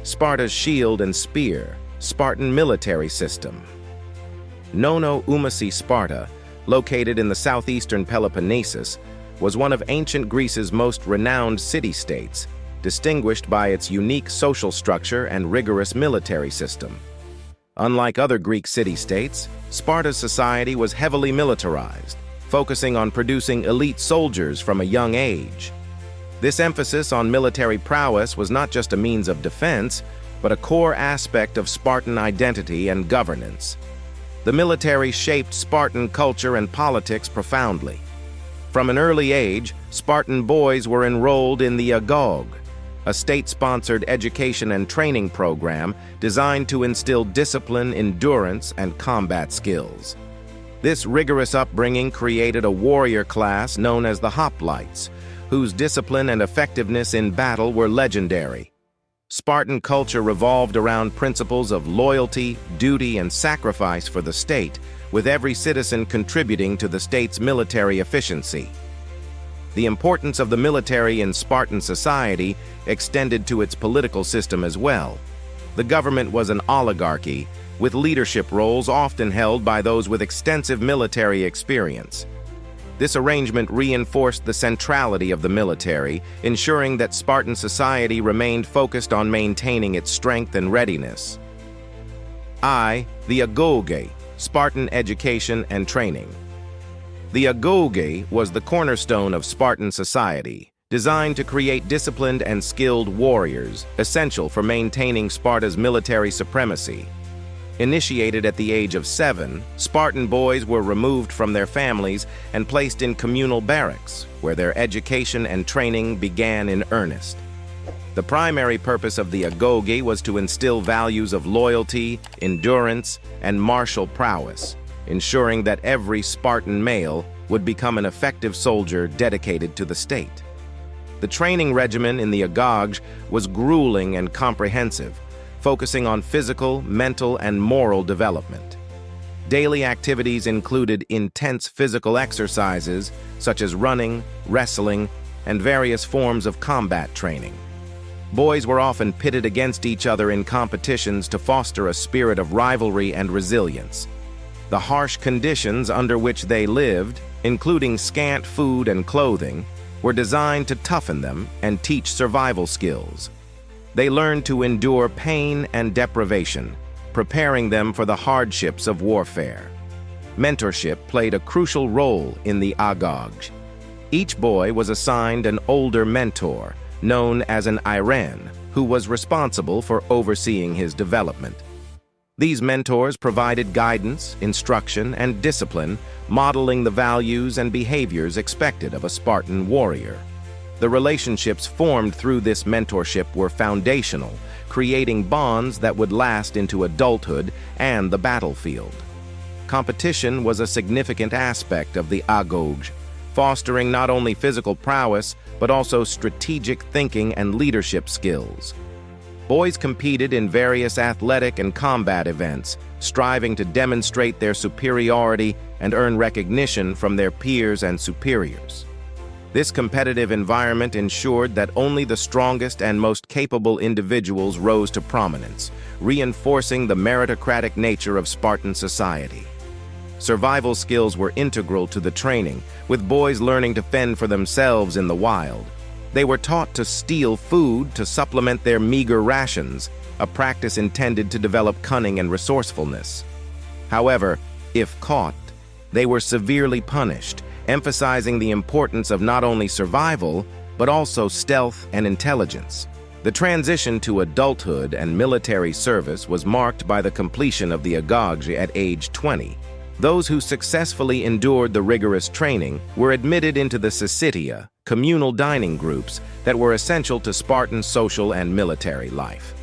Sparta's shield and spear, Spartan military system. Nono Umasi Sparta, located in the southeastern Peloponnesus, was one of ancient Greece's most renowned city-states, distinguished by its unique social structure and rigorous military system. Unlike other Greek city-states, Sparta's society was heavily militarized, focusing on producing elite soldiers from a young age. This emphasis on military prowess was not just a means of defense, but a core aspect of Spartan identity and governance. The military shaped Spartan culture and politics profoundly. From an early age, Spartan boys were enrolled in the agog, a state-sponsored education and training program designed to instill discipline, endurance, and combat skills. This rigorous upbringing created a warrior class known as the Hoplites, whose discipline and effectiveness in battle were legendary. Spartan culture revolved around principles of loyalty, duty, and sacrifice for the state, with every citizen contributing to the state's military efficiency. The importance of the military in Spartan society extended to its political system as well. The government was an oligarchy, with leadership roles often held by those with extensive military experience. This arrangement reinforced the centrality of the military, ensuring that Spartan society remained focused on maintaining its strength and readiness. The agoge, Spartan education and training. The agoge was the cornerstone of Spartan society, designed to create disciplined and skilled warriors, essential for maintaining Sparta's military supremacy. Initiated at the age of 7, Spartan boys were removed from their families and placed in communal barracks, where their education and training began in earnest. The primary purpose of the agoge was to instill values of loyalty, endurance, and martial prowess, ensuring that every Spartan male would become an effective soldier dedicated to the state. The training regimen in the agoge was grueling and comprehensive, focusing on physical, mental, and moral development. Daily activities included intense physical exercises, such as running, wrestling, and various forms of combat training. Boys were often pitted against each other in competitions to foster a spirit of rivalry and resilience. The harsh conditions under which they lived, including scant food and clothing, were designed to toughen them and teach survival skills. They learned to endure pain and deprivation, preparing them for the hardships of warfare. Mentorship played a crucial role in the agoge. Each boy was assigned an older mentor, known as an iran, who was responsible for overseeing his development. These mentors provided guidance, instruction, and discipline, modeling the values and behaviors expected of a Spartan warrior. The relationships formed through this mentorship were foundational, creating bonds that would last into adulthood and the battlefield. Competition was a significant aspect of the agoge, fostering not only physical prowess, but also strategic thinking and leadership skills. Boys competed in various athletic and combat events, striving to demonstrate their superiority and earn recognition from their peers and superiors. This competitive environment ensured that only the strongest and most capable individuals rose to prominence, reinforcing the meritocratic nature of Spartan society. Survival skills were integral to the training, with boys learning to fend for themselves in the wild. They were taught to steal food to supplement their meager rations, a practice intended to develop cunning and resourcefulness. However, if caught, they were severely punished, emphasizing the importance of not only survival, but also stealth and intelligence. The transition to adulthood and military service was marked by the completion of the agoge at age 20. Those who successfully endured the rigorous training were admitted into the syssitia, communal dining groups that were essential to Spartan social and military life.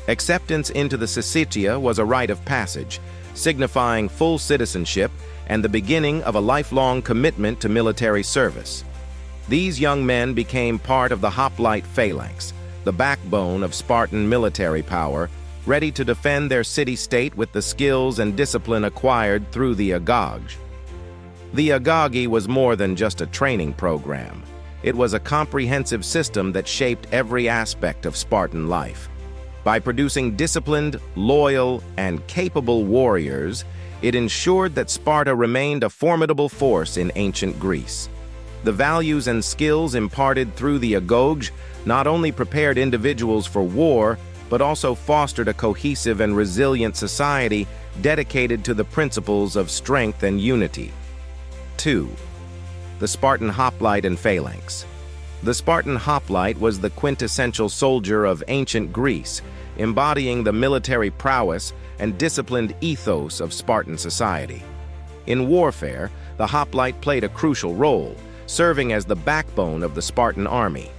Acceptance into the syssitia was a rite of passage, signifying full citizenship and the beginning of a lifelong commitment to military service. These young men became part of the Hoplite phalanx, the backbone of Spartan military power, ready to defend their city-state with the skills and discipline acquired through the agoge. The agoge was more than just a training program. It was a comprehensive system that shaped every aspect of Spartan life. By producing disciplined, loyal, and capable warriors, it ensured that Sparta remained a formidable force in ancient Greece. The values and skills imparted through the agoge not only prepared individuals for war, but also fostered a cohesive and resilient society dedicated to the principles of strength and unity. 2. The Spartan hoplite and phalanx. The Spartan hoplite was the quintessential soldier of ancient Greece, embodying the military prowess and disciplined ethos of Spartan society. In warfare, the hoplite played a crucial role, serving as the backbone of the Spartan army.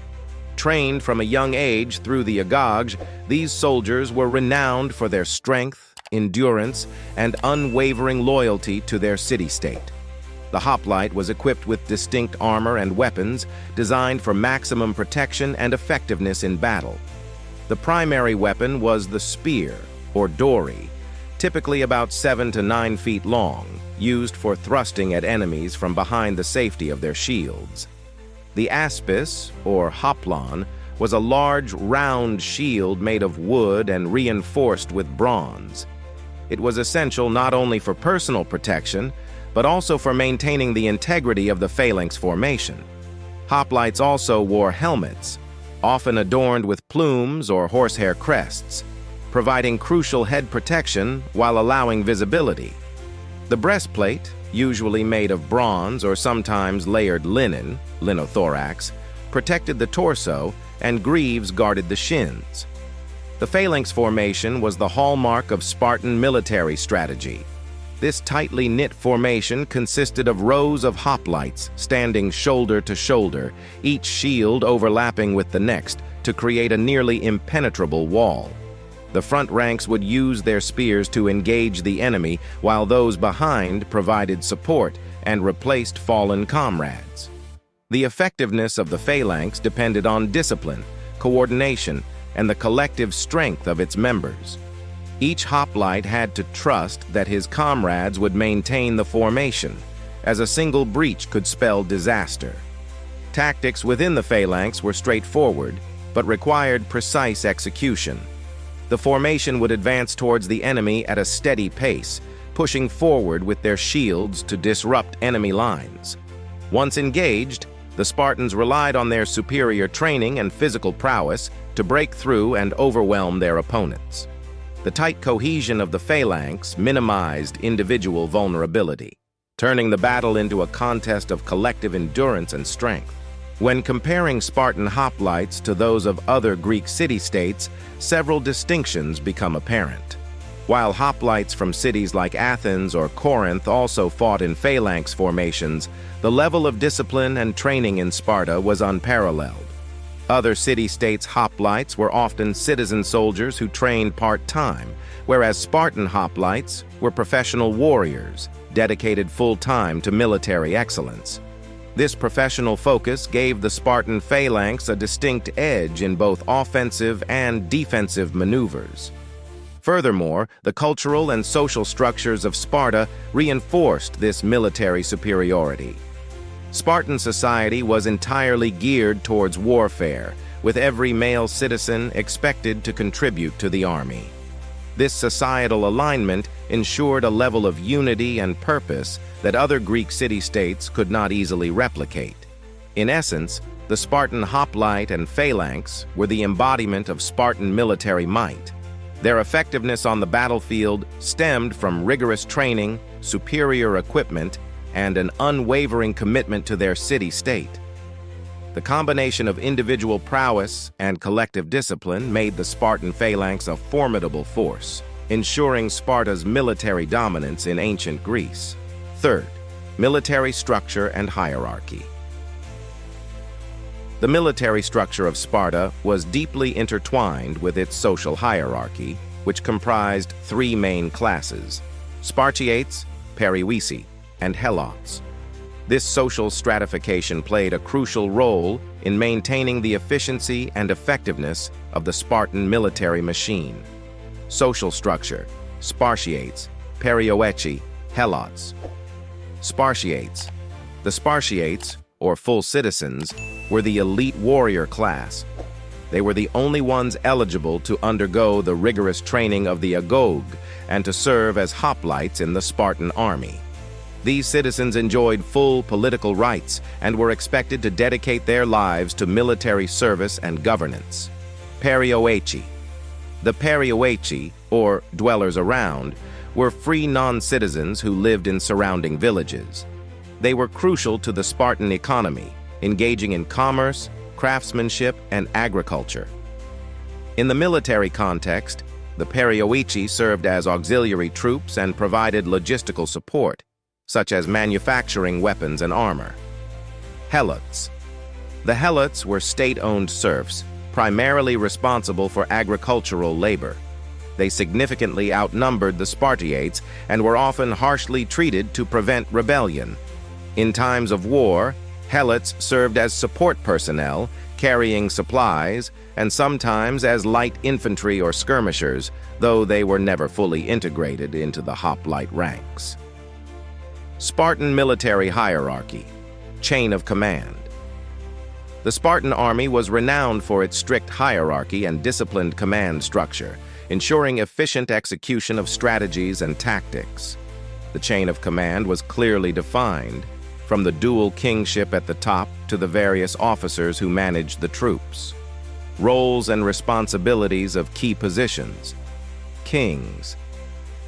Trained from a young age through the agoge, these soldiers were renowned for their strength, endurance, and unwavering loyalty to their city-state. The hoplite was equipped with distinct armor and weapons designed for maximum protection and effectiveness in battle. The primary weapon was the spear, or dory, typically about 7 to 9 feet long, used for thrusting at enemies from behind the safety of their shields. The aspis, or hoplon, was a large, round shield made of wood and reinforced with bronze. It was essential not only for personal protection, but also for maintaining the integrity of the phalanx formation. Hoplites also wore helmets, often adorned with plumes or horsehair crests, providing crucial head protection while allowing visibility. The breastplate, usually made of bronze or sometimes layered linen, linothorax, protected the torso, and greaves guarded the shins. The phalanx formation was the hallmark of Spartan military strategy. This tightly knit formation consisted of rows of hoplites standing shoulder to shoulder, each shield overlapping with the next to create a nearly impenetrable wall. The front ranks would use their spears to engage the enemy, while those behind provided support and replaced fallen comrades. The effectiveness of the phalanx depended on discipline, coordination, and the collective strength of its members. Each hoplite had to trust that his comrades would maintain the formation, as a single breach could spell disaster. Tactics within the phalanx were straightforward, but required precise execution. The formation would advance towards the enemy at a steady pace, pushing forward with their shields to disrupt enemy lines. Once engaged, the Spartans relied on their superior training and physical prowess to break through and overwhelm their opponents. The tight cohesion of the phalanx minimized individual vulnerability, turning the battle into a contest of collective endurance and strength. When comparing Spartan hoplites to those of other Greek city-states, several distinctions become apparent. While hoplites from cities like Athens or Corinth also fought in phalanx formations, the level of discipline and training in Sparta was unparalleled. Other city-states' hoplites were often citizen soldiers who trained part-time, whereas Spartan hoplites were professional warriors, dedicated full-time to military excellence. This professional focus gave the Spartan phalanx a distinct edge in both offensive and defensive maneuvers. Furthermore, the cultural and social structures of Sparta reinforced this military superiority. Spartan society was entirely geared towards warfare, with every male citizen expected to contribute to the army. This societal alignment ensured a level of unity and purpose that other Greek city-states could not easily replicate. In essence, the Spartan hoplite and phalanx were the embodiment of Spartan military might. Their effectiveness on the battlefield stemmed from rigorous training, superior equipment, and an unwavering commitment to their city-state. The combination of individual prowess and collective discipline made the Spartan phalanx a formidable force, ensuring Sparta's military dominance in ancient Greece. Third, military structure and hierarchy. The military structure of Sparta was deeply intertwined with its social hierarchy, which comprised 3 main classes: Spartiates, Periwisi, and Helots. This social stratification played a crucial role in maintaining the efficiency and effectiveness of the Spartan military machine. Social structure: Spartiates, Perioeci, Helots. Spartiates. The Spartiates, or full citizens, were the elite warrior class. They were the only ones eligible to undergo the rigorous training of the agoge and to serve as hoplites in the Spartan army. These citizens enjoyed full political rights and were expected to dedicate their lives to military service and governance. Perioeci. The Perioeci, or dwellers around, were free non-citizens who lived in surrounding villages. They were crucial to the Spartan economy, engaging in commerce, craftsmanship, and agriculture. In the military context, the Perioeci served as auxiliary troops and provided logistical support, such as manufacturing weapons and armor. Helots. The Helots were state-owned serfs, primarily responsible for agricultural labor. They significantly outnumbered the Spartiates and were often harshly treated to prevent rebellion. In times of war, Helots served as support personnel, carrying supplies, and sometimes as light infantry or skirmishers, though they were never fully integrated into the hoplite ranks. Spartan military hierarchy, chain of command. The Spartan army was renowned for its strict hierarchy and disciplined command structure, ensuring efficient execution of strategies and tactics. The chain of command was clearly defined, from the dual kingship at the top to the various officers who managed the troops. Roles and responsibilities of key positions. Kings.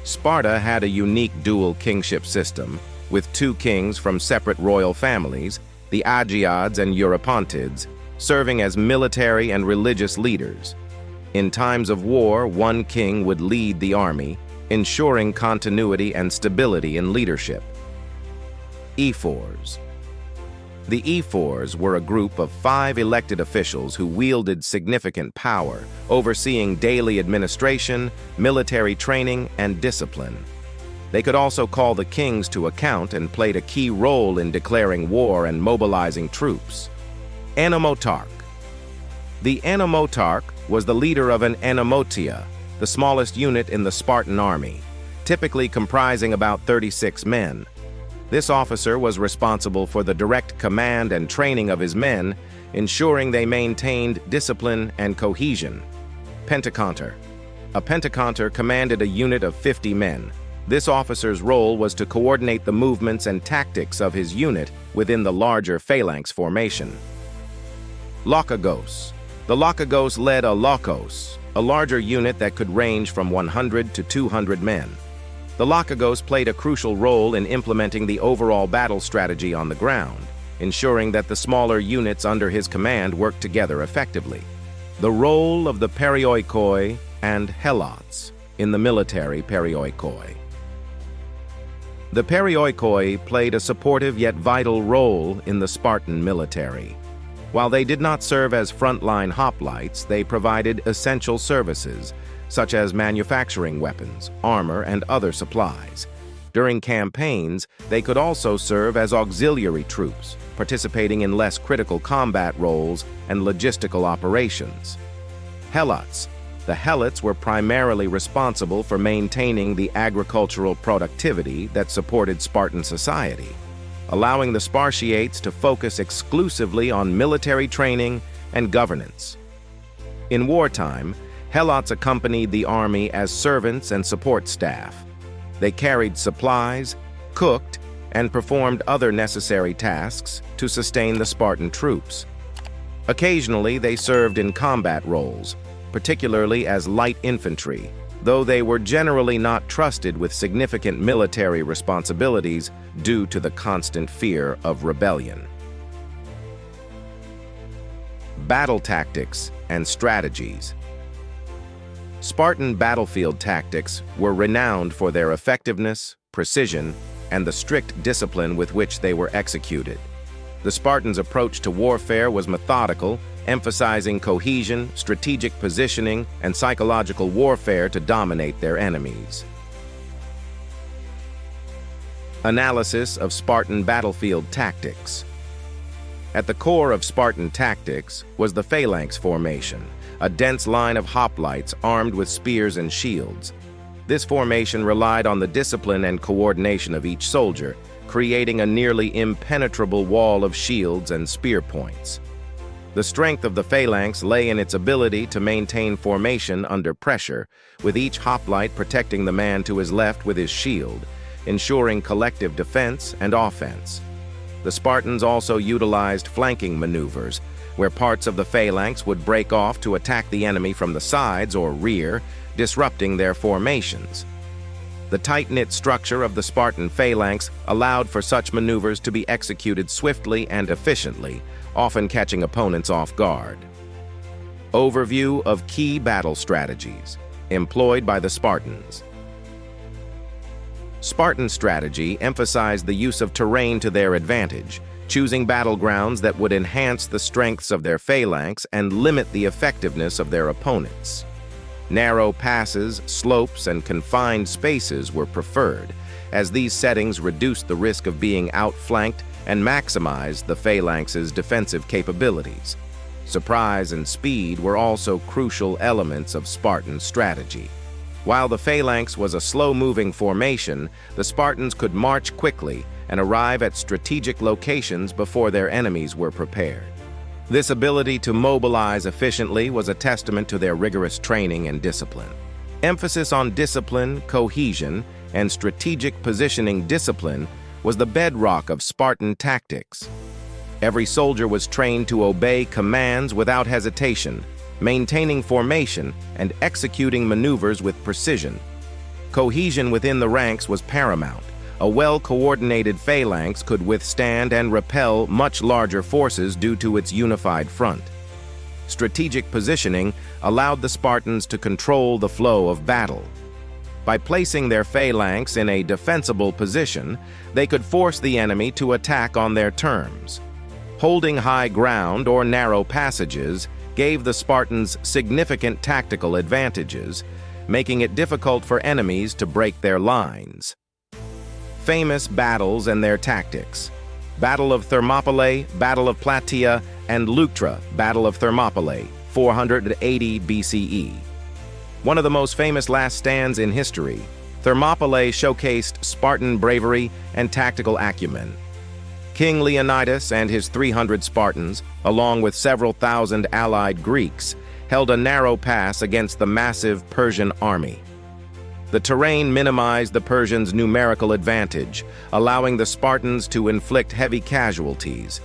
Sparta had a unique dual kingship system, with two kings from separate royal families, the Agiads and Eurypontids, serving as military and religious leaders. In times of war, one king would lead the army, ensuring continuity and stability in leadership. Ephors. The Ephors were a group of 5 elected officials who wielded significant power, overseeing daily administration, military training, and discipline. They could also call the kings to account and played a key role in declaring war and mobilizing troops. Anomotarch. The Anomotarch was the leader of an Anomotia, the smallest unit in the Spartan army, typically comprising about 36 men. This officer was responsible for the direct command and training of his men, ensuring they maintained discipline and cohesion. Pentaconter. A pentaconter commanded a unit of 50 men. This officer's role was to coordinate the movements and tactics of his unit within the larger phalanx formation. Lokagos. The Lokagos led a Lokos, a larger unit that could range from 100 to 200 men. The Lokagos played a crucial role in implementing the overall battle strategy on the ground, ensuring that the smaller units under his command worked together effectively. The role of the Perioikoi and Helots in the military Perioikoi. The Perioikoi played a supportive yet vital role in the Spartan military. While they did not serve as frontline hoplites, they provided essential services, such as manufacturing weapons, armor, and other supplies. During campaigns, they could also serve as auxiliary troops, participating in less critical combat roles and logistical operations. Helots. The Helots were primarily responsible for maintaining the agricultural productivity that supported Spartan society, allowing the Spartiates to focus exclusively on military training and governance. In wartime, Helots accompanied the army as servants and support staff. They carried supplies, cooked, and performed other necessary tasks to sustain the Spartan troops. Occasionally, they served in combat roles, particularly as light infantry, though they were generally not trusted with significant military responsibilities due to the constant fear of rebellion. Battle tactics and strategies. Spartan battlefield tactics were renowned for their effectiveness, precision, and the strict discipline with which they were executed. The Spartans' approach to warfare was methodical, emphasizing cohesion, strategic positioning, and psychological warfare to dominate their enemies. Analysis of Spartan battlefield tactics. At the core of Spartan tactics was the phalanx formation, a dense line of hoplites armed with spears and shields. This formation relied on the discipline and coordination of each soldier, creating a nearly impenetrable wall of shields and spear points. The strength of the phalanx lay in its ability to maintain formation under pressure, with each hoplite protecting the man to his left with his shield, ensuring collective defense and offense. The Spartans also utilized flanking maneuvers, where parts of the phalanx would break off to attack the enemy from the sides or rear, disrupting their formations. The tight-knit structure of the Spartan phalanx allowed for such maneuvers to be executed swiftly and efficiently, often catching opponents off guard. Overview of key battle strategies employed by the Spartans. Spartan strategy emphasized the use of terrain to their advantage, choosing battlegrounds that would enhance the strengths of their phalanx and limit the effectiveness of their opponents. Narrow passes, slopes, and confined spaces were preferred, as these settings reduced the risk of being outflanked and maximized the phalanx's defensive capabilities. Surprise and speed were also crucial elements of Spartan strategy. While the phalanx was a slow-moving formation, the Spartans could march quickly and arrive at strategic locations before their enemies were prepared. This ability to mobilize efficiently was a testament to their rigorous training and discipline. Emphasis on discipline, cohesion, and strategic positioning discipline was the bedrock of Spartan tactics. Every soldier was trained to obey commands without hesitation, maintaining formation and executing maneuvers with precision. Cohesion within the ranks was paramount. A well-coordinated phalanx could withstand and repel much larger forces due to its unified front. Strategic positioning allowed the Spartans to control the flow of battle. By placing their phalanx in a defensible position, they could force the enemy to attack on their terms. Holding high ground or narrow passages gave the Spartans significant tactical advantages, making it difficult for enemies to break their lines. Famous battles and their tactics. Battle of Thermopylae, Battle of Plataea, and Leuctra, Battle of Thermopylae, 480 BCE. One of the most famous last stands in history, Thermopylae showcased Spartan bravery and tactical acumen. King Leonidas and his 300 Spartans, along with several thousand allied Greeks, held a narrow pass against the massive Persian army. The terrain minimized the Persians' numerical advantage, allowing the Spartans to inflict heavy casualties.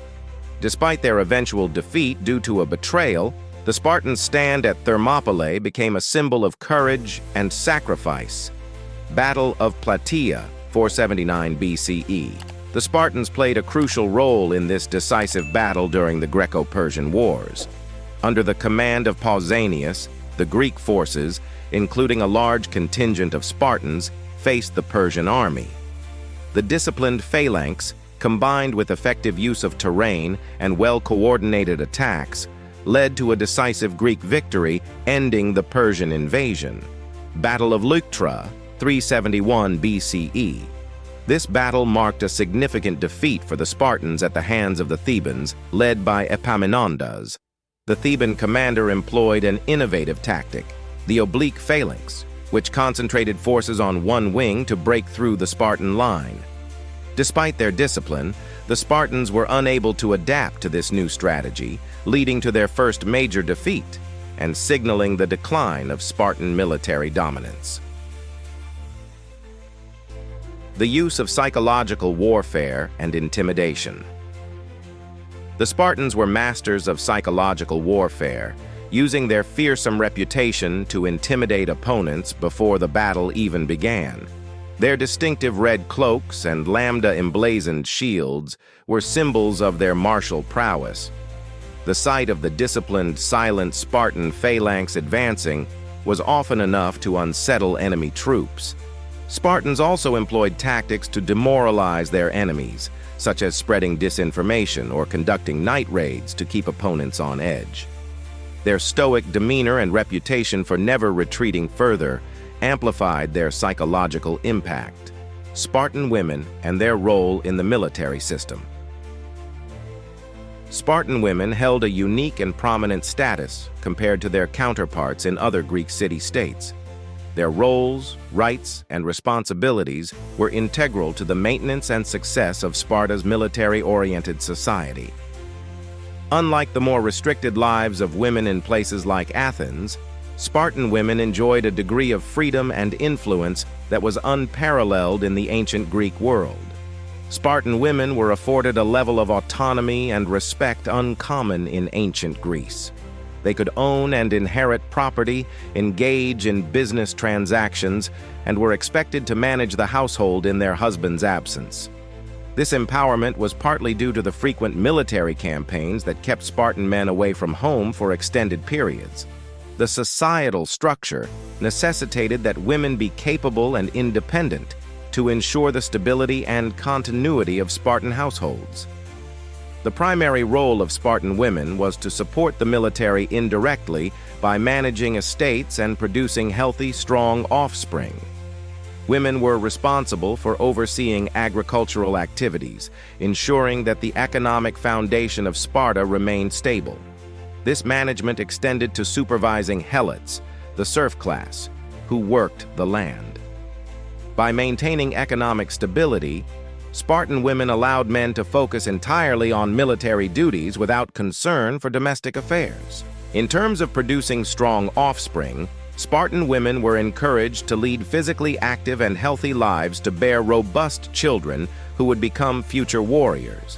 Despite their eventual defeat due to a betrayal, the Spartans' stand at Thermopylae became a symbol of courage and sacrifice. Battle of Plataea, 479 BCE. The Spartans played a crucial role in this decisive battle during the Greco-Persian Wars. Under the command of Pausanias, the Greek forces, including a large contingent of Spartans, faced the Persian army. The disciplined phalanx, combined with effective use of terrain and well-coordinated attacks, led to a decisive Greek victory, ending the Persian invasion. Battle of Leuctra, 371 BCE. This battle marked a significant defeat for the Spartans at the hands of the Thebans, led by Epaminondas. The Theban commander employed an innovative tactic, the oblique phalanx, which concentrated forces on one wing to break through the Spartan line. Despite their discipline, the Spartans were unable to adapt to this new strategy, leading to their first major defeat and signaling the decline of Spartan military dominance. The use of psychological warfare and intimidation. The Spartans were masters of psychological warfare, using their fearsome reputation to intimidate opponents before the battle even began. Their distinctive red cloaks and lambda emblazoned shields were symbols of their martial prowess. The sight of the disciplined, silent Spartan phalanx advancing was often enough to unsettle enemy troops. Spartans also employed tactics to demoralize their enemies, such as spreading disinformation or conducting night raids to keep opponents on edge. Their stoic demeanor and reputation for never retreating further amplified their psychological impact. Spartan women and their role in the military system. Spartan women held a unique and prominent status compared to their counterparts in other Greek city-states. Their roles, rights, and responsibilities were integral to the maintenance and success of Sparta's military-oriented society. Unlike the more restricted lives of women in places like Athens, Spartan women enjoyed a degree of freedom and influence that was unparalleled in the ancient Greek world. Spartan women were afforded a level of autonomy and respect uncommon in ancient Greece. They could own and inherit property, engage in business transactions, and were expected to manage the household in their husband's absence. This empowerment was partly due to the frequent military campaigns that kept Spartan men away from home for extended periods. The societal structure necessitated that women be capable and independent to ensure the stability and continuity of Spartan households. The primary role of Spartan women was to support the military indirectly by managing estates and producing healthy, strong offspring. Women were responsible for overseeing agricultural activities, ensuring that the economic foundation of Sparta remained stable. This management extended to supervising helots, the serf class, who worked the land. By maintaining economic stability, Spartan women allowed men to focus entirely on military duties without concern for domestic affairs. In terms of producing strong offspring, Spartan women were encouraged to lead physically active and healthy lives to bear robust children who would become future warriors.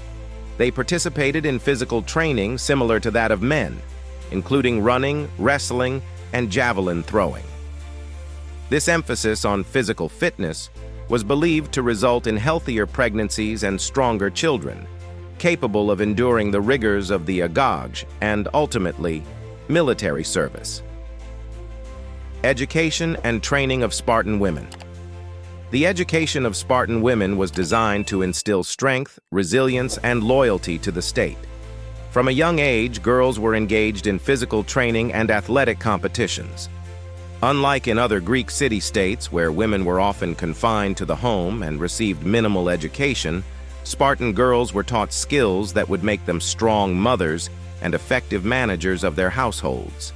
They participated in physical training similar to that of men, including running, wrestling, and javelin throwing. This emphasis on physical fitness was believed to result in healthier pregnancies and stronger children, capable of enduring the rigors of the agage and, ultimately, military service. Education and training of Spartan women. The education of Spartan women was designed to instill strength, resilience, and loyalty to the state. From a young age, girls were engaged in physical training and athletic competitions. Unlike in other Greek city-states where women were often confined to the home and received minimal education, Spartan girls were taught skills that would make them strong mothers and effective managers of their households.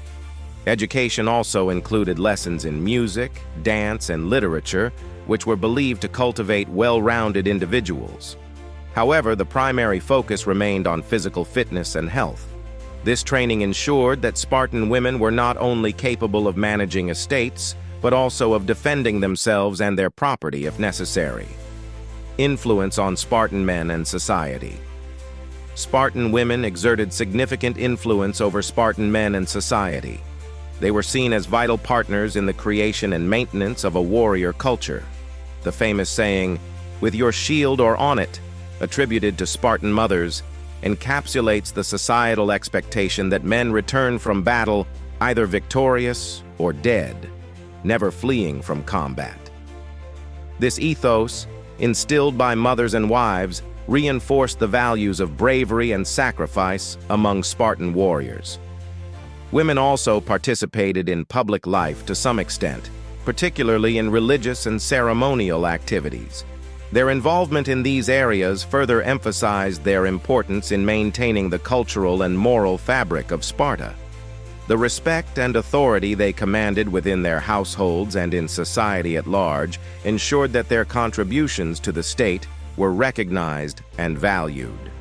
Education also included lessons in music, dance, and literature, which were believed to cultivate well-rounded individuals. However, the primary focus remained on physical fitness and health. This training ensured that Spartan women were not only capable of managing estates, but also of defending themselves and their property if necessary. Influence on Spartan men and society. Spartan women exerted significant influence over Spartan men and society. They were seen as vital partners in the creation and maintenance of a warrior culture. The famous saying, "With your shield or on it," attributed to Spartan mothers, encapsulates the societal expectation that men return from battle either victorious or dead, never fleeing from combat. This ethos, instilled by mothers and wives, reinforced the values of bravery and sacrifice among Spartan warriors. Women also participated in public life to some extent, particularly in religious and ceremonial activities. Their involvement in these areas further emphasized their importance in maintaining the cultural and moral fabric of Sparta. The respect and authority they commanded within their households and in society at large ensured that their contributions to the state were recognized and valued.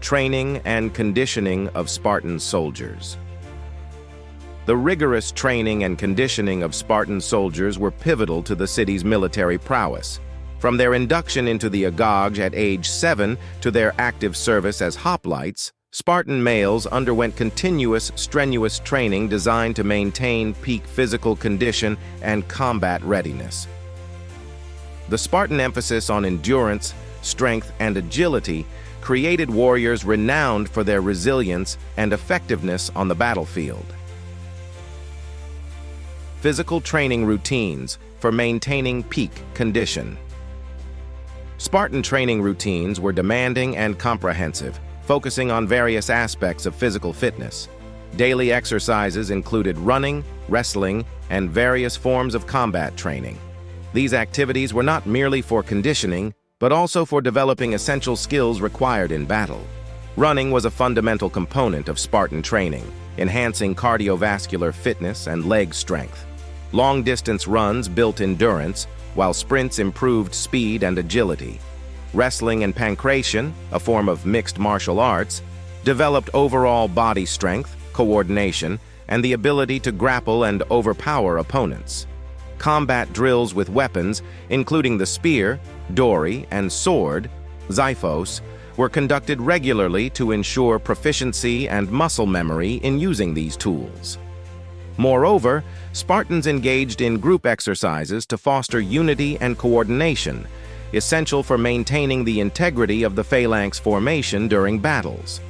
Training and conditioning of Spartan soldiers. The rigorous training and conditioning of Spartan soldiers were pivotal to the city's military prowess. From their induction into the agage at age 7 to their active service as hoplites, Spartan males underwent continuous, strenuous training designed to maintain peak physical condition and combat readiness. The Spartan emphasis on endurance, strength, and agility created warriors renowned for their resilience and effectiveness on the battlefield. Physical training routines for maintaining peak condition. Spartan training routines were demanding and comprehensive, focusing on various aspects of physical fitness. Daily exercises included running, wrestling, and various forms of combat training. These activities were not merely for conditioning, but also for developing essential skills required in battle. Running was a fundamental component of Spartan training, enhancing cardiovascular fitness and leg strength. Long-distance runs built endurance, while sprints improved speed and agility. Wrestling and pankration, a form of mixed martial arts, developed overall body strength, coordination, and the ability to grapple and overpower opponents. Combat drills with weapons, including the spear, dory, and sword, xiphos, were conducted regularly to ensure proficiency and muscle memory in using these tools. Moreover, Spartans engaged in group exercises to foster unity and coordination, essential for maintaining the integrity of the phalanx formation during battles.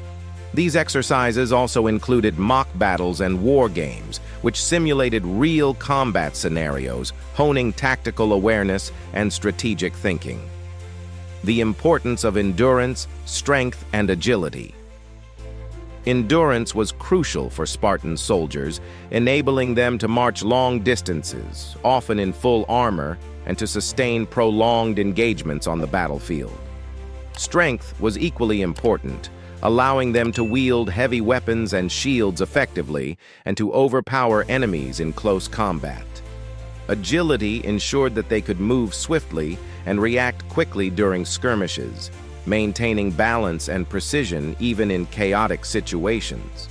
These exercises also included mock battles and war games, which simulated real combat scenarios, honing tactical awareness and strategic thinking. The importance of endurance, strength, and agility. Endurance was crucial for Spartan soldiers, enabling them to march long distances, often in full armor, and to sustain prolonged engagements on the battlefield. Strength was equally important, allowing them to wield heavy weapons and shields effectively and to overpower enemies in close combat. Agility ensured that they could move swiftly and react quickly during skirmishes, maintaining balance and precision even in chaotic situations.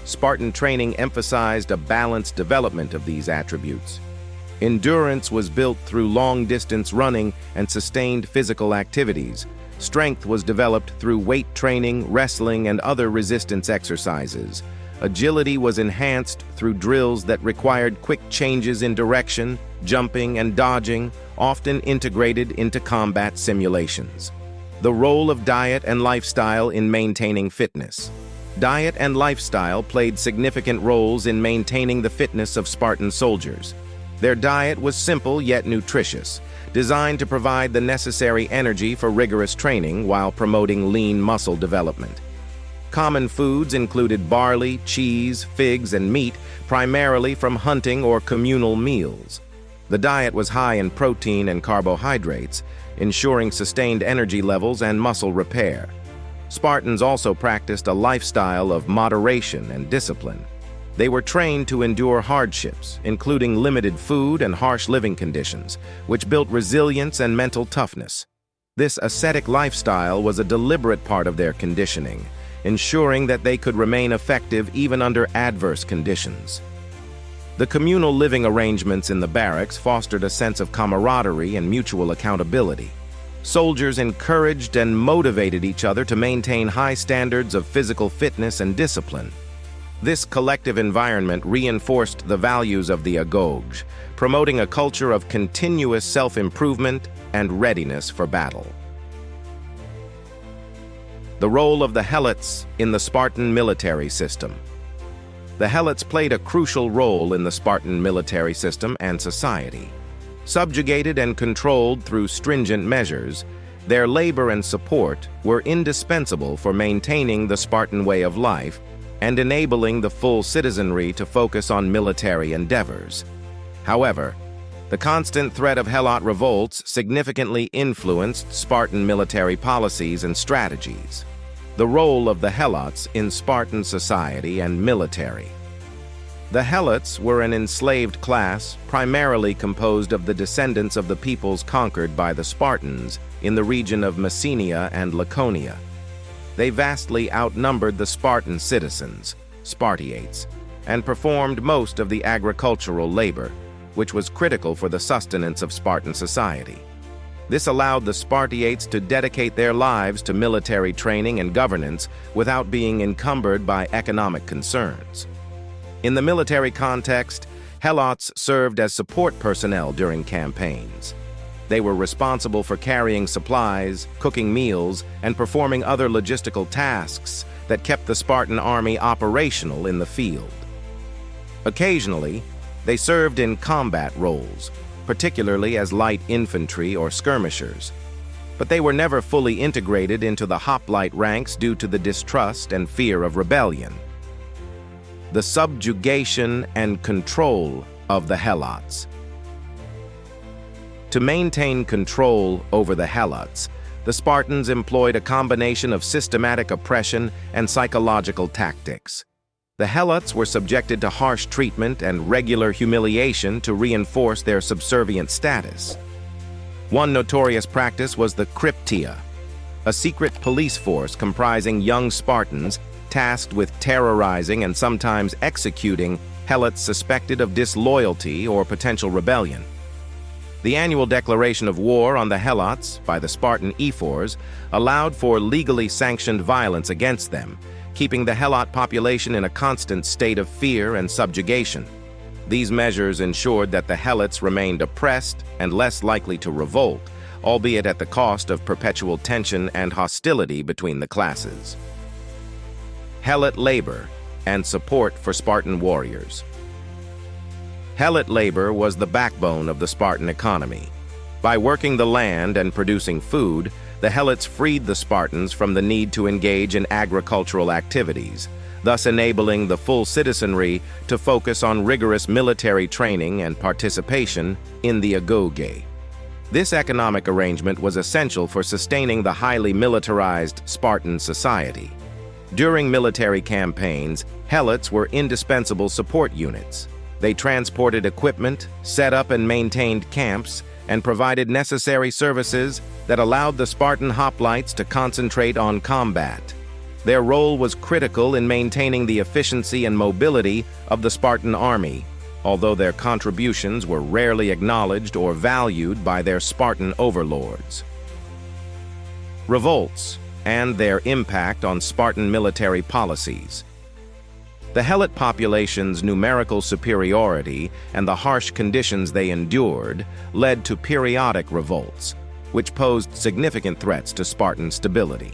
Spartan training emphasized a balanced development of these attributes. Endurance was built through long-distance running and sustained physical activities. Strength was developed through weight training, wrestling, and other resistance exercises. Agility was enhanced through drills that required quick changes in direction, jumping, and dodging, often integrated into combat simulations. The role of diet and lifestyle in maintaining fitness. Diet and lifestyle played significant roles in maintaining the fitness of Spartan soldiers. Their diet was simple yet nutritious, designed to provide the necessary energy for rigorous training while promoting lean muscle development. Common foods included barley, cheese, figs, and meat, primarily from hunting or communal meals. The diet was high in protein and carbohydrates, ensuring sustained energy levels and muscle repair. Spartans also practiced a lifestyle of moderation and discipline. They were trained to endure hardships, including limited food and harsh living conditions, which built resilience and mental toughness. This ascetic lifestyle was a deliberate part of their conditioning, ensuring that they could remain effective even under adverse conditions. The communal living arrangements in the barracks fostered a sense of camaraderie and mutual accountability. Soldiers encouraged and motivated each other to maintain high standards of physical fitness and discipline. This collective environment reinforced the values of the agog, promoting a culture of continuous self-improvement and readiness for battle. The role of the helots in the Spartan military system. The helots played a crucial role in the Spartan military system and society. Subjugated and controlled through stringent measures, their labor and support were indispensable for maintaining the Spartan way of life and enabling the full citizenry to focus on military endeavors. However, the constant threat of helot revolts significantly influenced Spartan military policies and strategies. The role of the helots in Spartan society and military. The helots were an enslaved class primarily composed of the descendants of the peoples conquered by the Spartans in the region of Messenia and Laconia. They vastly outnumbered the Spartan citizens, Spartiates, and performed most of the agricultural labor, which was critical for the sustenance of Spartan society. This allowed the Spartiates to dedicate their lives to military training and governance without being encumbered by economic concerns. In the military context, helots served as support personnel during campaigns. They were responsible for carrying supplies, cooking meals, and performing other logistical tasks that kept the Spartan army operational in the field. Occasionally, they served in combat roles, particularly as light infantry or skirmishers, but they were never fully integrated into the Hoplite ranks due to the distrust and fear of rebellion. The subjugation and control of the helots. To maintain control over the helots, the Spartans employed a combination of systematic oppression and psychological tactics. The helots were subjected to harsh treatment and regular humiliation to reinforce their subservient status. One notorious practice was the cryptia, a secret police force comprising young Spartans tasked with terrorizing and sometimes executing helots suspected of disloyalty or potential rebellion. The annual declaration of war on the helots by the Spartan ephors allowed for legally sanctioned violence against them, keeping the helot population in a constant state of fear and subjugation. These measures ensured that the helots remained oppressed and less likely to revolt, albeit at the cost of perpetual tension and hostility between the classes. Helot labor and support for Spartan warriors. Helot labor was the backbone of the Spartan economy. By working the land and producing food, the helots freed the Spartans from the need to engage in agricultural activities, thus enabling the full citizenry to focus on rigorous military training and participation in the agoge. This economic arrangement was essential for sustaining the highly militarized Spartan society. During military campaigns, helots were indispensable support units. They transported equipment, set up and maintained camps, and provided necessary services that allowed the Spartan hoplites to concentrate on combat. Their role was critical in maintaining the efficiency and mobility of the Spartan army, although their contributions were rarely acknowledged or valued by their Spartan overlords. Revolts and their impact on Spartan military policies. The helot population's numerical superiority and the harsh conditions they endured led to periodic revolts, which posed significant threats to Spartan stability.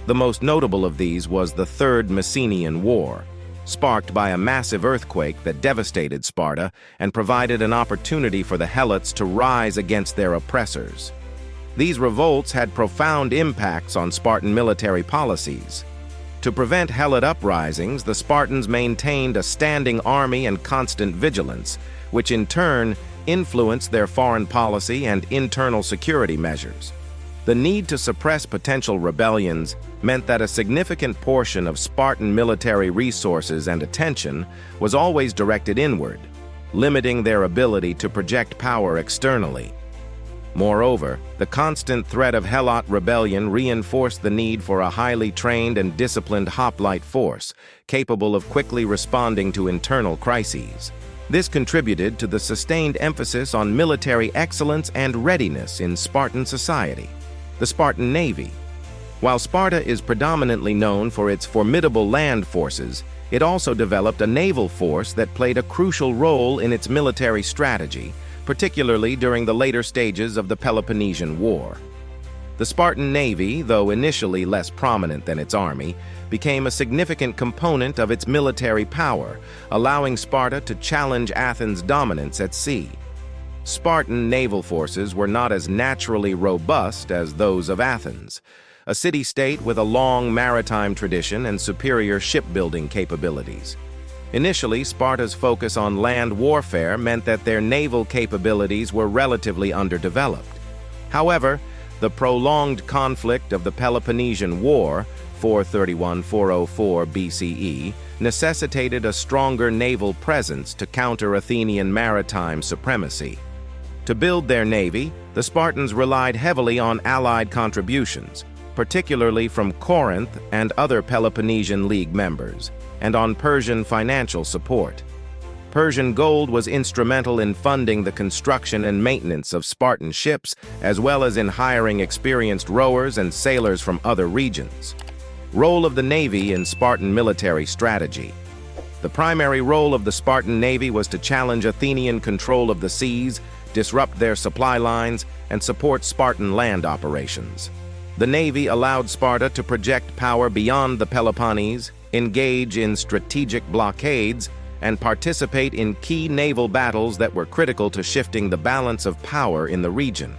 The most notable of these was the Third Messenian War, sparked by a massive earthquake that devastated Sparta and provided an opportunity for the helots to rise against their oppressors. These revolts had profound impacts on Spartan military policies. To prevent helot uprisings, the Spartans maintained a standing army and constant vigilance, which in turn influenced their foreign policy and internal security measures. The need to suppress potential rebellions meant that a significant portion of Spartan military resources and attention was always directed inward, limiting their ability to project power externally. Moreover, the constant threat of helot rebellion reinforced the need for a highly trained and disciplined hoplite force, capable of quickly responding to internal crises. This contributed to the sustained emphasis on military excellence and readiness in Spartan society. The Spartan Navy. While Sparta is predominantly known for its formidable land forces, it also developed a naval force that played a crucial role in its military strategy, particularly during the later stages of the Peloponnesian War. The Spartan Navy, though initially less prominent than its army, became a significant component of its military power, allowing Sparta to challenge Athens' dominance at sea. Spartan naval forces were not as naturally robust as those of Athens, a city-state with a long maritime tradition and superior shipbuilding capabilities. Initially, Sparta's focus on land warfare meant that their naval capabilities were relatively underdeveloped. However, the prolonged conflict of the Peloponnesian War, 431–404 BCE, necessitated a stronger naval presence to counter Athenian maritime supremacy. To build their navy, the Spartans relied heavily on allied contributions, particularly from Corinth and other Peloponnesian League members, and on Persian financial support. Persian gold was instrumental in funding the construction and maintenance of Spartan ships, as well as in hiring experienced rowers and sailors from other regions. Role of the Navy in Spartan military strategy. The primary role of the Spartan Navy was to challenge Athenian control of the seas, disrupt their supply lines, and support Spartan land operations. The Navy allowed Sparta to project power beyond the Peloponnese, engage in strategic blockades, and participate in key naval battles that were critical to shifting the balance of power in the region.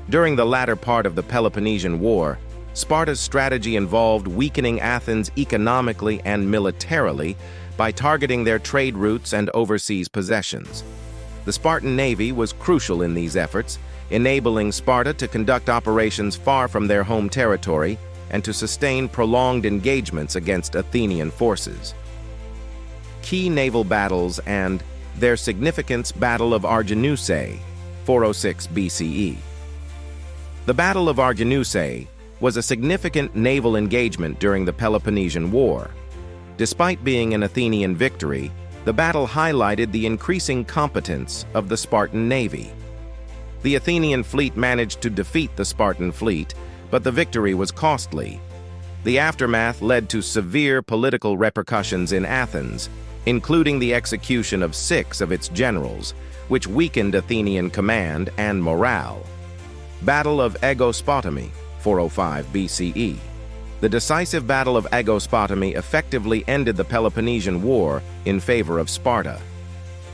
During the latter part of the Peloponnesian War, Sparta's strategy involved weakening Athens economically and militarily by targeting their trade routes and overseas possessions. The Spartan Navy was crucial in these efforts, enabling Sparta to conduct operations far from their home territory and to sustain prolonged engagements against Athenian forces. Key naval battles and their significance. Battle of Arginusae, 406 BCE. The Battle of Arginusae was a significant naval engagement during the Peloponnesian War. Despite being an Athenian victory, the battle highlighted the increasing competence of the Spartan navy. The Athenian fleet managed to defeat the Spartan fleet, but the victory was costly. The aftermath led to severe political repercussions in Athens, including the execution of 6 of its generals, which weakened Athenian command and morale. Battle of Aegospotami, 405 BCE. The decisive Battle of Aegospotami effectively ended the Peloponnesian War in favor of Sparta.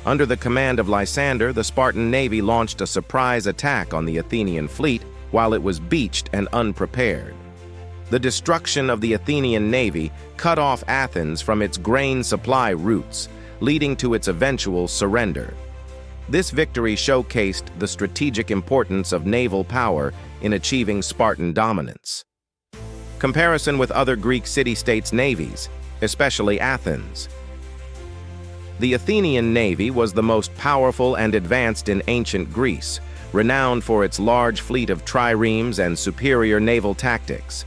Under the command of Lysander, the Spartan navy launched a surprise attack on the Athenian fleet while it was beached and unprepared. The destruction of the Athenian navy cut off Athens from its grain supply routes, leading to its eventual surrender. This victory showcased the strategic importance of naval power in achieving Spartan dominance. Comparison with other Greek city-states' navies, especially Athens. The Athenian navy was the most powerful and advanced in ancient Greece, renowned for its large fleet of triremes and superior naval tactics.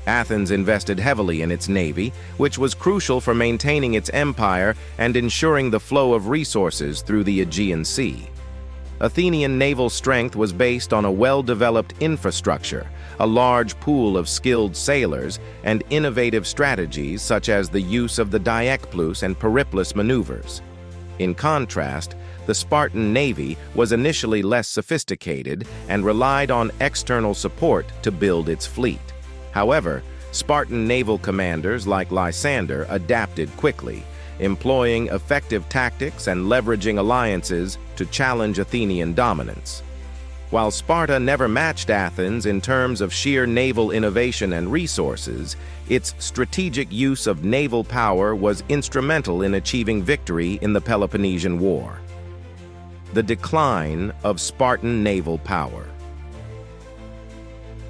Athens invested heavily in its navy, which was crucial for maintaining its empire and ensuring the flow of resources through the Aegean Sea. Athenian naval strength was based on a well-developed infrastructure, a large pool of skilled sailors, and innovative strategies such as the use of the diekplus and periplus maneuvers. In contrast, the Spartan navy was initially less sophisticated and relied on external support to build its fleet. However, Spartan naval commanders like Lysander adapted quickly, employing effective tactics and leveraging alliances to challenge Athenian dominance. While Sparta never matched Athens in terms of sheer naval innovation and resources, its strategic use of naval power was instrumental in achieving victory in the Peloponnesian War. The decline of Spartan naval power.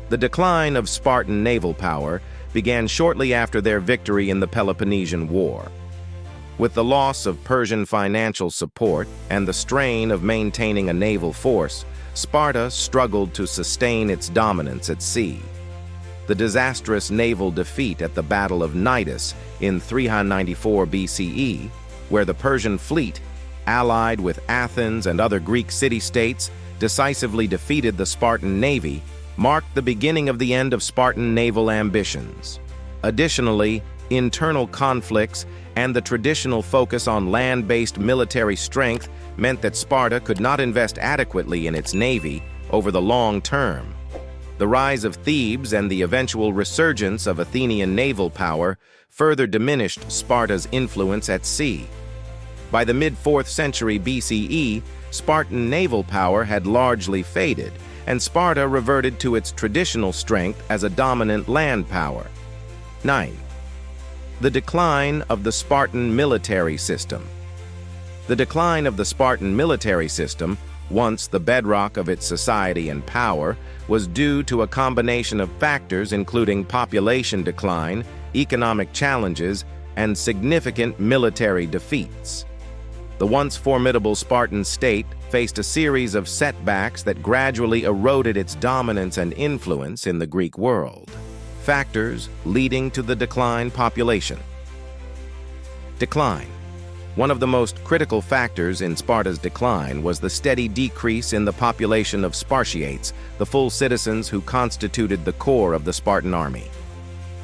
The decline of Spartan naval power began shortly after their victory in the Peloponnesian War. With the loss of Persian financial support and the strain of maintaining a naval force, Sparta struggled to sustain its dominance at sea. The disastrous naval defeat at the Battle of Cnidus in 394 BCE, where the Persian fleet, allied with Athens and other Greek city-states, decisively defeated the Spartan navy, marked the beginning of the end of Spartan naval ambitions. Additionally, internal conflicts and the traditional focus on land-based military strength meant that Sparta could not invest adequately in its navy over the long term. The rise of Thebes and the eventual resurgence of Athenian naval power further diminished Sparta's influence at sea. By the mid-4th century BCE, Spartan naval power had largely faded, and Sparta reverted to its traditional strength as a dominant land power. 9. The decline of the Spartan military system. The decline of the Spartan military system, once the bedrock of its society and power, was due to a combination of factors including population decline, economic challenges, and significant military defeats. The once formidable Spartan state faced a series of setbacks that gradually eroded its dominance and influence in the Greek world. Factors leading to the population decline. One of the most critical factors in Sparta's decline was the steady decrease in the population of Spartiates, the full citizens who constituted the core of the Spartan army.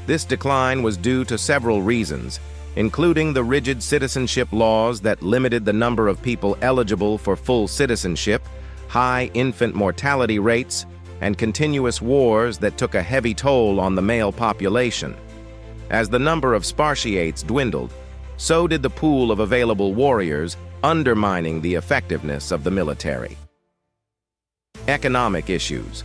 This decline was due to several reasons, including the rigid citizenship laws that limited the number of people eligible for full citizenship, high infant mortality rates, and continuous wars that took a heavy toll on the male population. As the number of Spartiates dwindled, so did the pool of available warriors, undermining the effectiveness of the military. Economic issues.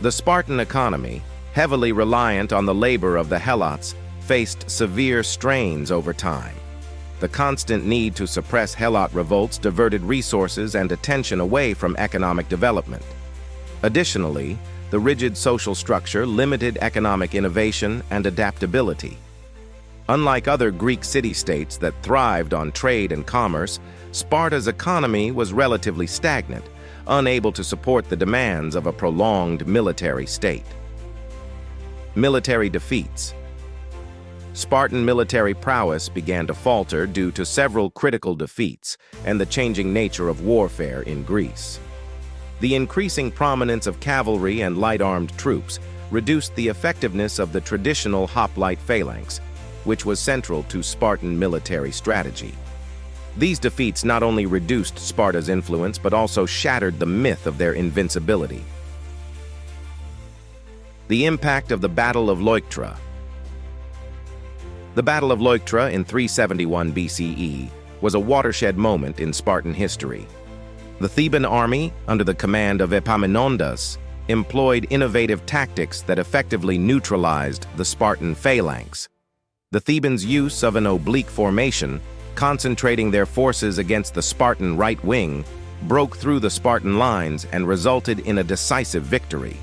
The Spartan economy, heavily reliant on the labor of the Helots, faced severe strains over time. The constant need to suppress Helot revolts diverted resources and attention away from economic development. Additionally, the rigid social structure limited economic innovation and adaptability. Unlike other Greek city-states that thrived on trade and commerce, Sparta's economy was relatively stagnant, unable to support the demands of a prolonged military state. Military defeats. Spartan military prowess began to falter due to several critical defeats and the changing nature of warfare in Greece. The increasing prominence of cavalry and light-armed troops reduced the effectiveness of the traditional hoplite phalanx, which was central to Spartan military strategy. These defeats not only reduced Sparta's influence but also shattered the myth of their invincibility. The impact of the Battle of Leuctra. The Battle of Leuctra in 371 BCE was a watershed moment in Spartan history. The Theban army, under the command of Epaminondas, employed innovative tactics that effectively neutralized the Spartan phalanx. The Thebans' use of an oblique formation, concentrating their forces against the Spartan right wing, broke through the Spartan lines and resulted in a decisive victory.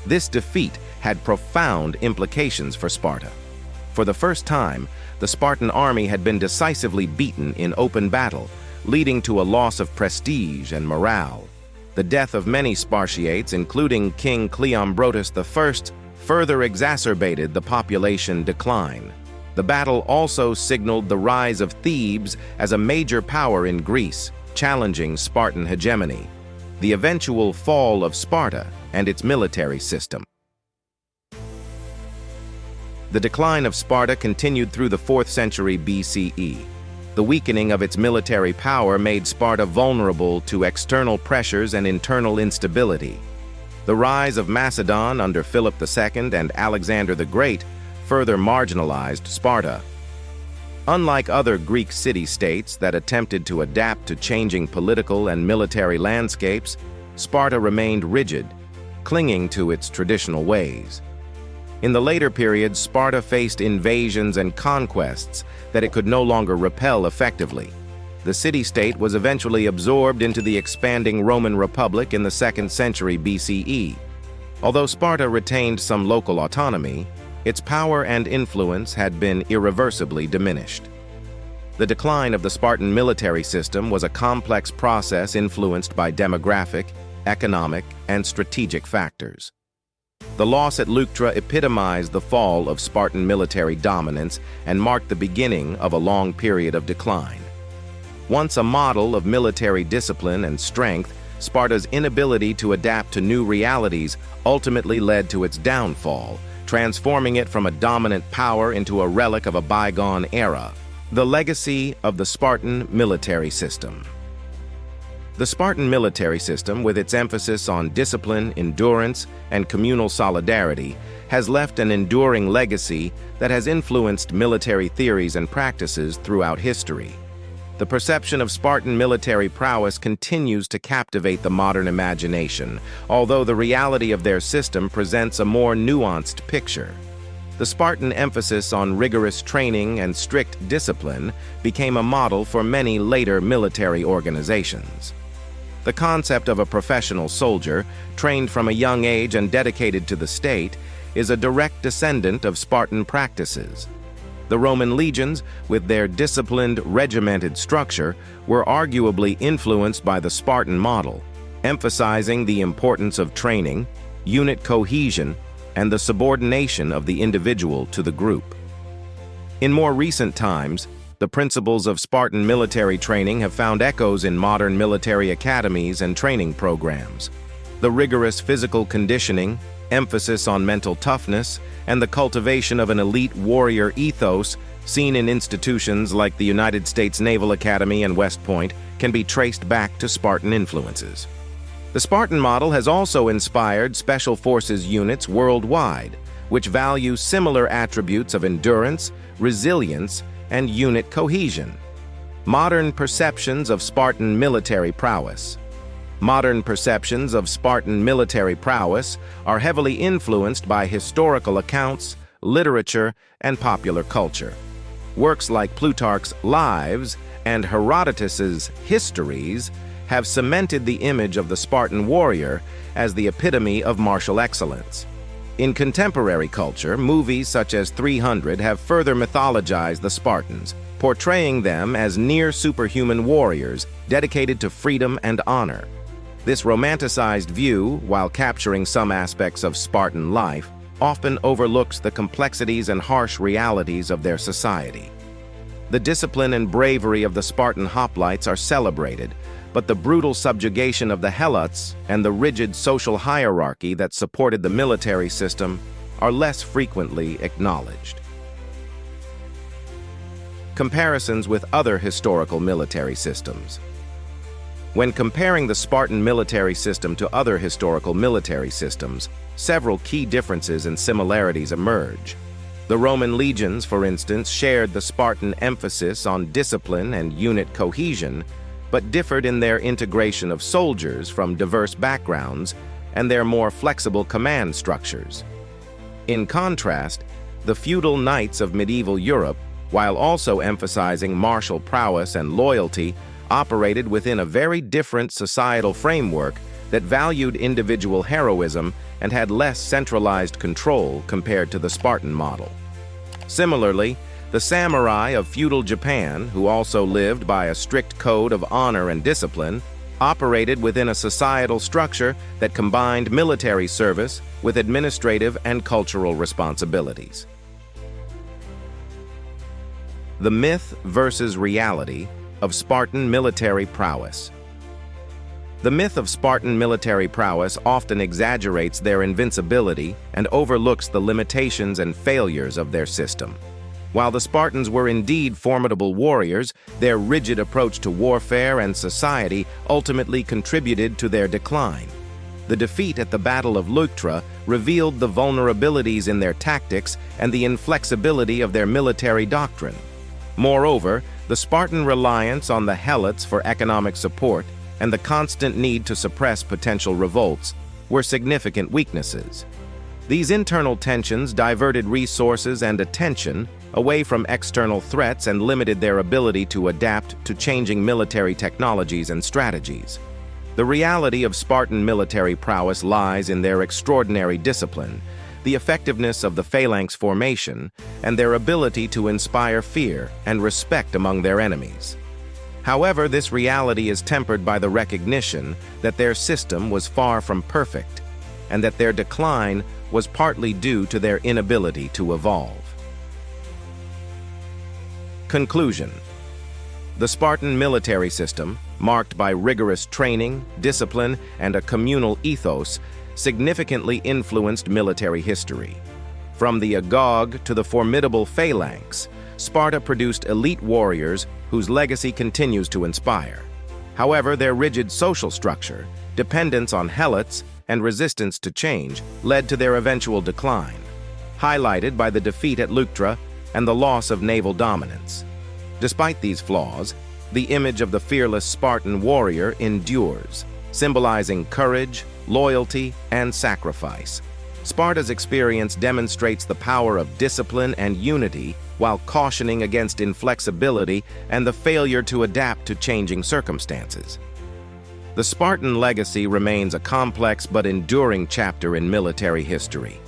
This defeat had profound implications for Sparta. For the first time, the Spartan army had been decisively beaten in open battle, leading to a loss of prestige and morale. The death of many Spartiates, including King Cleombrotus I, further exacerbated the population decline. The battle also signaled the rise of Thebes as a major power in Greece, challenging Spartan hegemony. The eventual fall of Sparta and its military system. The decline of Sparta continued through the 4th century BCE. The weakening of its military power made Sparta vulnerable to external pressures and internal instability. The rise of Macedon under Philip II and Alexander the Great further marginalized Sparta. Unlike other Greek city-states that attempted to adapt to changing political and military landscapes, Sparta remained rigid, clinging to its traditional ways. In the later periods, Sparta faced invasions and conquests that it could no longer repel effectively. The city-state was eventually absorbed into the expanding Roman Republic in the 2nd century BCE. Although Sparta retained some local autonomy, its power and influence had been irreversibly diminished. The decline of the Spartan military system was a complex process influenced by demographic, economic, and strategic factors. The loss at Leuctra epitomized the fall of Spartan military dominance and marked the beginning of a long period of decline. Once a model of military discipline and strength, Sparta's inability to adapt to new realities ultimately led to its downfall, transforming it from a dominant power into a relic of a bygone era. The legacy of the Spartan military system. The Spartan military system, with its emphasis on discipline, endurance, and communal solidarity, has left an enduring legacy that has influenced military theories and practices throughout history. The perception of Spartan military prowess continues to captivate the modern imagination, although the reality of their system presents a more nuanced picture. The Spartan emphasis on rigorous training and strict discipline became a model for many later military organizations. The concept of a professional soldier, trained from a young age and dedicated to the state, is a direct descendant of Spartan practices. The Roman legions, with their disciplined, regimented structure, were arguably influenced by the Spartan model, emphasizing the importance of training, unit cohesion, and the subordination of the individual to the group. In more recent times, the principles of Spartan military training have found echoes in modern military academies and training programs. The rigorous physical conditioning, emphasis on mental toughness, and the cultivation of an elite warrior ethos seen in institutions like the United States Naval Academy and West Point can be traced back to Spartan influences. The Spartan model has also inspired special forces units worldwide, which value similar attributes of endurance, resilience, and unit cohesion. Modern perceptions of Spartan military prowess. Modern perceptions of Spartan military prowess are heavily influenced by historical accounts, literature, and popular culture. Works like Plutarch's Lives and Herodotus's Histories have cemented the image of the Spartan warrior as the epitome of martial excellence. In contemporary culture, movies such as 300 have further mythologized the Spartans, portraying them as near-superhuman warriors dedicated to freedom and honor. This romanticized view, while capturing some aspects of Spartan life, often overlooks the complexities and harsh realities of their society. The discipline and bravery of the Spartan hoplites are celebrated, but the brutal subjugation of the helots and the rigid social hierarchy that supported the military system are less frequently acknowledged. Comparisons with other historical military systems. When comparing the Spartan military system to other historical military systems, several key differences and similarities emerge. The Roman legions, for instance, shared the Spartan emphasis on discipline and unit cohesion, but differed in their integration of soldiers from diverse backgrounds and their more flexible command structures. In contrast, the feudal knights of medieval Europe, while also emphasizing martial prowess and loyalty, operated within a very different societal framework that valued individual heroism and had less centralized control compared to the Spartan model. Similarly, the samurai of feudal Japan, who also lived by a strict code of honor and discipline, operated within a societal structure that combined military service with administrative and cultural responsibilities. The myth versus reality of Spartan military prowess. The myth of Spartan military prowess often exaggerates their invincibility and overlooks the limitations and failures of their system. While the Spartans were indeed formidable warriors, their rigid approach to warfare and society ultimately contributed to their decline. The defeat at the Battle of Leuctra revealed the vulnerabilities in their tactics and the inflexibility of their military doctrine. Moreover, the Spartan reliance on the helots for economic support and the constant need to suppress potential revolts were significant weaknesses. These internal tensions diverted resources and attention away from external threats and limited their ability to adapt to changing military technologies and strategies. The reality of Spartan military prowess lies in their extraordinary discipline, the effectiveness of the phalanx formation, and their ability to inspire fear and respect among their enemies. However, this reality is tempered by the recognition that their system was far from perfect, and that their decline was partly due to their inability to evolve. Conclusion. The Spartan military system, marked by rigorous training, discipline, and a communal ethos, significantly influenced military history. From the agog to the formidable phalanx, Sparta produced elite warriors whose legacy continues to inspire. However, their rigid social structure, dependence on helots, and resistance to change led to their eventual decline, highlighted by the defeat at Leuctra and the loss of naval dominance. Despite these flaws, the image of the fearless Spartan warrior endures, symbolizing courage, loyalty, and sacrifice. Sparta's experience demonstrates the power of discipline and unity while cautioning against inflexibility and the failure to adapt to changing circumstances. The Spartan legacy remains a complex but enduring chapter in military history.